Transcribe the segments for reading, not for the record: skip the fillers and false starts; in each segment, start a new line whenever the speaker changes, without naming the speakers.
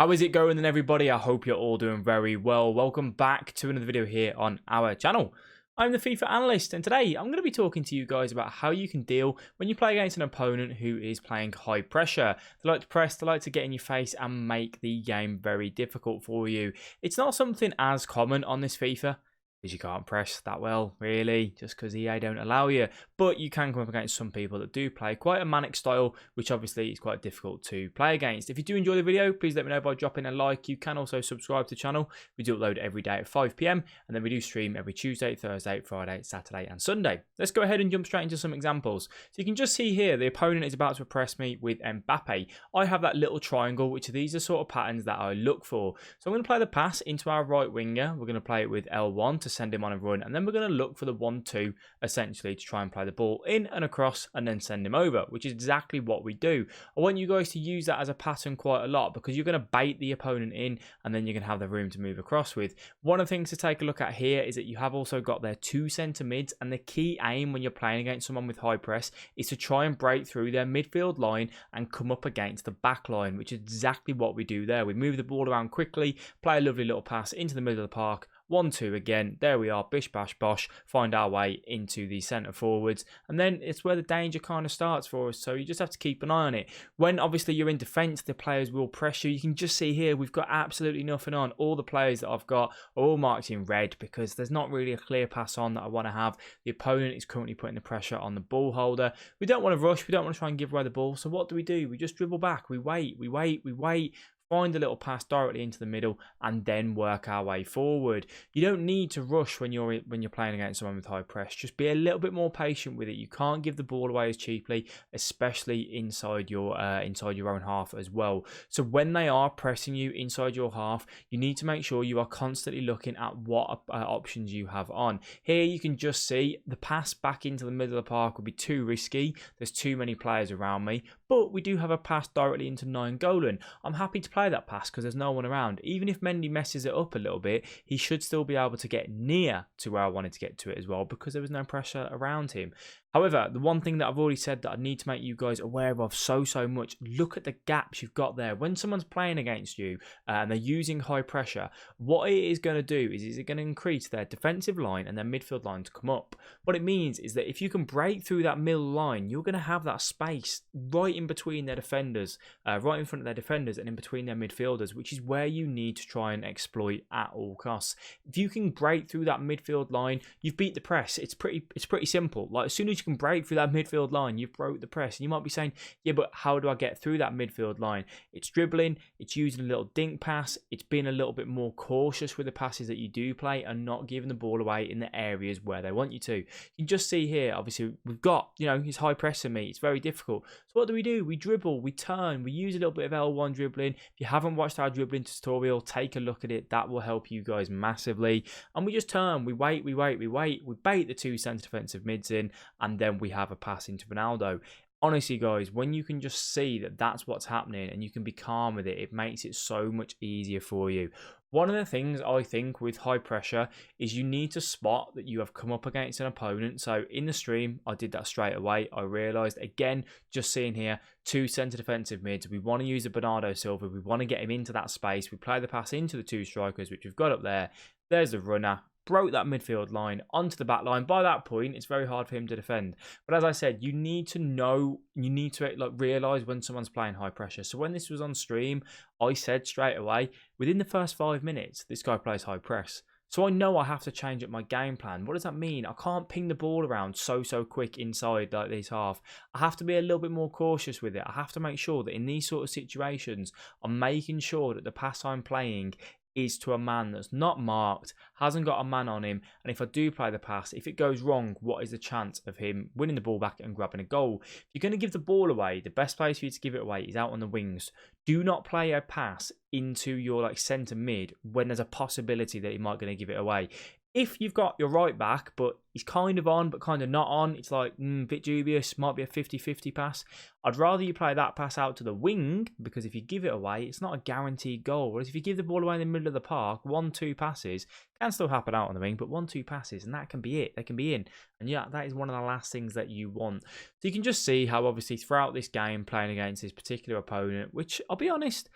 How is it going then, everybody? I hope you're all doing very well. Welcome back to another video here on our channel. I'm the FIFA analyst, and today I'm going to be talking to you guys about how you can deal when you play against an opponent who is playing high pressure. They like to press, they like to get in your face and make the game very difficult for you. It's not something as common on this FIFA, because you can't press that well, really, just because EA don't allow you. But you can come up against some people that do play quite a manic style, which obviously is quite difficult to play against. If you do enjoy the video, please let me know by dropping a like. You can also subscribe to the channel. We do upload every day at 5 PM, and then we do stream every Tuesday, Thursday, Friday, Saturday, and Sunday. Let's go ahead and jump straight into some examples. So you can just see here, the opponent is about to press me with Mbappe. I have that little triangle, which these are sort of patterns that I look for. So I'm going to play the pass into our right winger. We're going to play it with L1 to send him on a run, and then we're going to look for the 1-2 essentially to try and play the ball in and across and then send him over, which is exactly what we do. I want you guys to use that as a pattern quite a lot, because you're going to bait the opponent in and then you're going to have the room to move across with. One of the things to take a look at here is that you have also got their two centre mids, and the key aim when you're playing against someone with high press is to try and break through their midfield line and come up against the back line, which is exactly what we do there. We move the ball around quickly, play a lovely little pass into the middle of the park, 1-2 again, there we are, bish bash bosh, find our way into the centre forwards, and then it's where the danger kind of starts for us, so you just have to keep an eye on it. When obviously you're in defence, the players will pressure. You can just see here, we've got absolutely nothing on. All the players that I've got are all marked in red because there's not really a clear pass on that I want to have. The opponent is currently putting the pressure on the ball holder. We don't want to rush, we don't want to try and give away the ball, so what do? We just dribble back, we wait, find a little pass directly into the middle, and then work our way forward. You don't need to rush when you're playing against someone with high press. Just be a little bit more patient with it. You can't give the ball away as cheaply, especially inside your own half as well. So when they are pressing you inside your half, you need to make sure you are constantly looking at what options you have on. Here you can just see the pass back into the middle of the park would be too risky. There's too many players around me, but we do have a pass directly into Nainggolan. I'm happy to play that pass because there's no one around. Even if Mendy messes it up a little bit, he should still be able to get near to where I wanted to get to it as well, because there was no pressure around him. However, the one thing that I've already said that I need to make you guys aware of so much, look at the gaps you've got there. When someone's playing against you and they're using high pressure, what it is going to do is it's going to increase their defensive line and their midfield line to come up. What it means is that if you can break through that middle line, you're going to have that space right in between their defenders, right in front of their defenders and in between their midfielders, which is where you need to try and exploit at all costs. If you can break through that midfield line, you've beat the press. It's pretty simple. Like, as soon as you can break through that midfield line, you've broke the press. And you might be saying, yeah, but how do I get through that midfield line? It's dribbling, it's using a little dink pass, it's being a little bit more cautious with the passes that you do play and not giving the ball away in the areas where they want you to. You can just see here, obviously, we've got, he's high pressing me. It's very difficult. So what do? We dribble, we turn, we use a little bit of L1 dribbling. If you haven't watched our dribbling tutorial, take a look at it. That will help you guys massively. And we just turn, we wait, we bait the two centre defensive mids in, and then we have a pass into Ronaldo. Honestly, guys, when you can just see that that's what's happening and you can be calm with it, it makes it so much easier for you. One of the things I think with high pressure is you need to spot that you have come up against an opponent. So in the stream, I did that straight away. I realised, again, just seeing here, two centre defensive mids. We want to use a Bernardo Silva. We want to get him into that space. We play the pass into the two strikers, which we've got up there. There's the runner. Broke that midfield line onto the back line. By that point, it's very hard for him to defend. But as I said, you need to know, you need to realise when someone's playing high pressure. So when this was on stream, I said straight away, within the first 5 minutes, this guy plays high press. So I know I have to change up my game plan. What does that mean? I can't ping the ball around so quick inside like this half. I have to be a little bit more cautious with it. I have to make sure that in these sort of situations, I'm making sure that the pass I'm playing is to a man that's not marked, hasn't got a man on him, and if I do play the pass, if it goes wrong, what is the chance of him winning the ball back and grabbing a goal? If you're going to give the ball away, the best place for you to give it away is out on the wings. Do not play a pass into your centre mid when there's a possibility that he might going to give it away. If you've got your right back, but he's kind of on, but kind of not on, it's like, a bit dubious, might be a 50-50 pass. I'd rather you play that pass out to the wing, because if you give it away, it's not a guaranteed goal. Whereas if you give the ball away in the middle of the park, 1-2 passes, can still happen out on the wing, but 1-2 passes, and that can be it. They can be in. And yeah, that is one of the last things that you want. So you can just see how obviously throughout this game, playing against this particular opponent, which I'll be honest,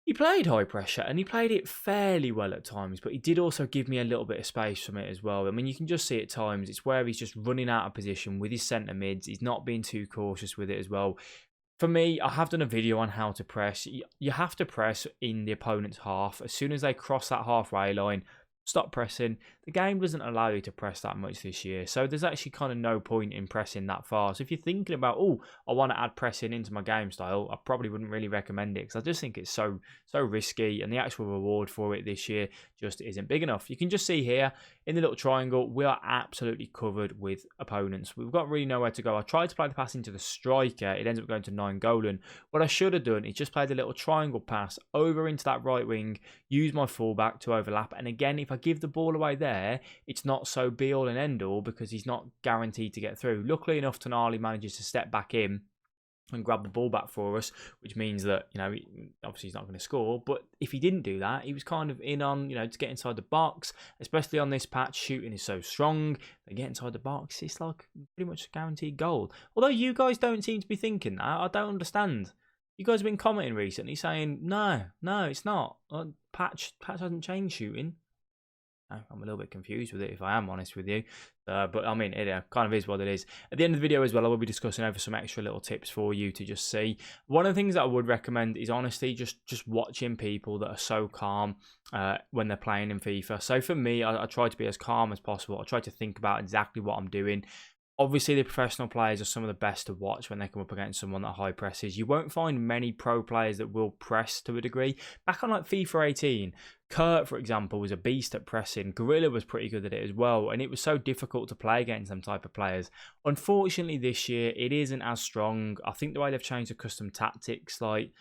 He played high pressure and he played it fairly well at times, but he did also give me a little bit of space from it as well. I mean, you can just see at times it's where he's just running out of position with his centre mids. He's not being too cautious with it as well. For me, I have done a video on how to press. You have to press in the opponent's half. As soon as they cross that halfway line, stop pressing. The game doesn't allow you to press that much this year, so there's actually kind of no point in pressing that far. So if you're thinking about, oh, I want to add pressing into my game style, I probably wouldn't really recommend it, because I just think it's so risky, and the actual reward for it this year just isn't big enough. You can just see here in the little triangle, we are absolutely covered with opponents. We've got really nowhere to go. I tried to play the pass into the striker. It ends up going to Nainggolan. What I should have done is just played a little triangle pass over into that right wing, use my fullback to overlap, and again, if I give the ball away there, it's not so be all and end all, because he's not guaranteed to get through. Luckily enough, Tonali manages to step back in and grab the ball back for us, which means that, you know, obviously he's not going to score, but if he didn't do that, he was kind of in on, you know, to get inside the box, especially on this patch. Shooting is so strong, they get inside the box, it's like pretty much a guaranteed goal. Although you guys don't seem to be thinking that. I don't understand. You guys have been commenting recently saying, no, it's not. Patch hasn't changed shooting. I'm a little bit confused with it, if I am honest with you. But I mean, it kind of is what it is. At the end of the video as well, I will be discussing over some extra little tips for you to just see. One of the things that I would recommend is honestly just watching people that are so calm when they're playing in FIFA. So for me, I try to be as calm as possible. I try to think about exactly what I'm doing. Obviously, the professional players are some of the best to watch when they come up against someone that high presses. You won't find many pro players that will press to a degree. Back on like FIFA 18, Kurt, for example, was a beast at pressing. Gorilla was pretty good at it as well, and it was so difficult to play against them type of players. Unfortunately, this year, it isn't as strong. I think the way they've changed the custom tactics, like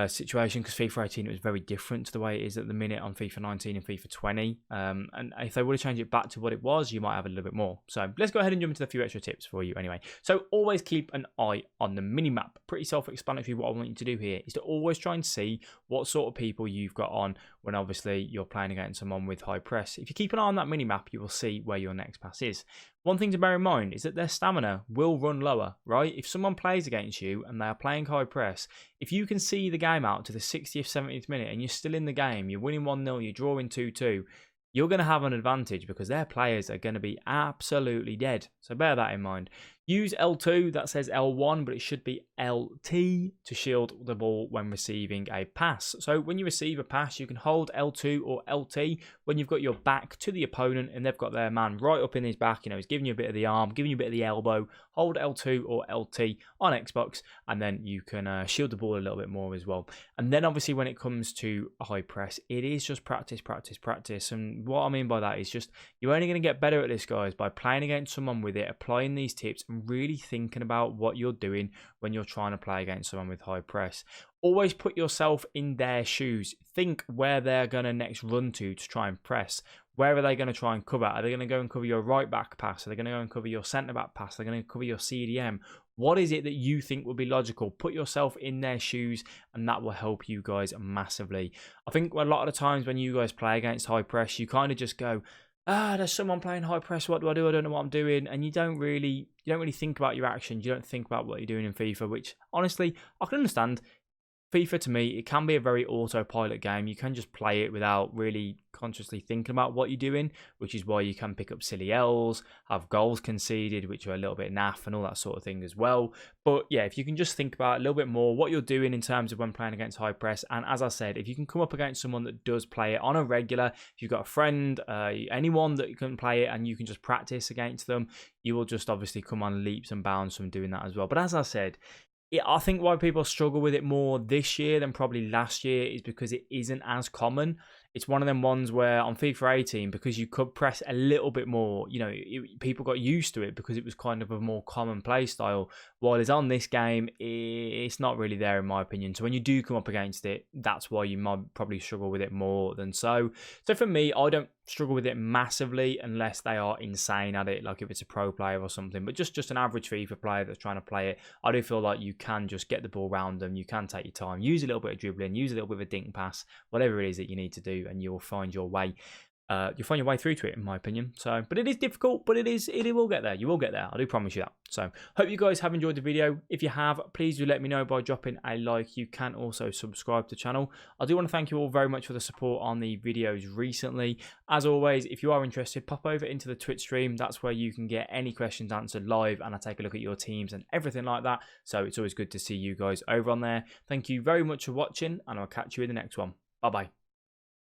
situation, because FIFA 18 it was very different to the way it is at the minute on FIFA 19 and FIFA 20, and if they would have changed it back to what it was, you might have a little bit more. So let's go ahead and jump into a few extra tips for you anyway. So always keep an eye on the minimap. Pretty self-explanatory. What I want you to do here is to always try and see what sort of people you've got on when obviously you're playing against someone with high press. If you keep an eye on that minimap, you will see where your next pass is. One thing to bear in mind is that their stamina will run lower, right? If someone plays against you and they are playing high press, if you can see the game out to the 60th, 70th minute and you're still in the game, you're winning 1-0, you're drawing 2-2, you're going to have an advantage because their players are going to be absolutely dead. So bear that in mind. Use L2, that says L1, but it should be LT to shield the ball when receiving a pass. So when you receive a pass, you can hold L2 or LT when you've got your back to the opponent and they've got their man right up in his back. You know, he's giving you a bit of the arm, giving you a bit of the elbow. Hold L2 or LT on Xbox, and then you can shield the ball a little bit more as well. And then obviously when it comes to high press, it is just practice. And what I mean by that is just, you're only going to get better at this, guys, by playing against someone with it, applying these tips, and really thinking about what you're doing when you're trying to play against someone with high press. Always put yourself in their shoes. Think where they're going to next run to try and press. Where are they going to try and cover? Are they going to go and cover your right back pass? Are they going to go and cover your centre back pass? Are they going to cover your CDM? What is it that you think would be logical? Put yourself in their shoes, and that will help you guys massively. I think a lot of the times when you guys play against high press, you kind of just go, there's someone playing high press, what do I do? I don't know what I'm doing. And you don't really think about your actions. You don't think about what you're doing in FIFA, which honestly, I can understand. FIFA, to me, it can be a very autopilot game. You can just play it without really consciously thinking about what you're doing, which is why you can pick up silly L's, have goals conceded, which are a little bit naff and all that sort of thing as well. But yeah, if you can just think about a little bit more what you're doing in terms of when playing against high press, and as I said, if you can come up against someone that does play it on a regular, if you've got a friend, anyone that can play it and you can just practice against them, you will just obviously come on leaps and bounds from doing that as well. But as I said, I think why people struggle with it more this year than probably last year is because it isn't as common. It's one of them ones where on FIFA 18, because you could press a little bit more, you know, people got used to it because it was kind of a more common play style. While it's on this game, it's not really there in my opinion. So when you do come up against it, that's why you might probably struggle with it more than so. So for me, I don't struggle with it massively unless they are insane at it, like if it's a pro player or something. But just an average FIFA player that's trying to play it, I do feel like you can just get the ball around them. You can take your time, use a little bit of dribbling, use a little bit of a dink pass, whatever it is that you need to do, and you'll find your way. you'll find your way through to it, in my opinion. So, but it is difficult, but it will get there. You will get there. I do promise you that. So, hope you guys have enjoyed the video. If you have, please do let me know by dropping a like. You can also subscribe to the channel. I do want to thank you all very much for the support on the videos recently. As always, if you are interested, pop over into the Twitch stream. That's where you can get any questions answered live, and I take a look at your teams and everything like that. So, it's always good to see you guys over on there. Thank you very much for watching, and I'll catch you in the next one. Bye-bye.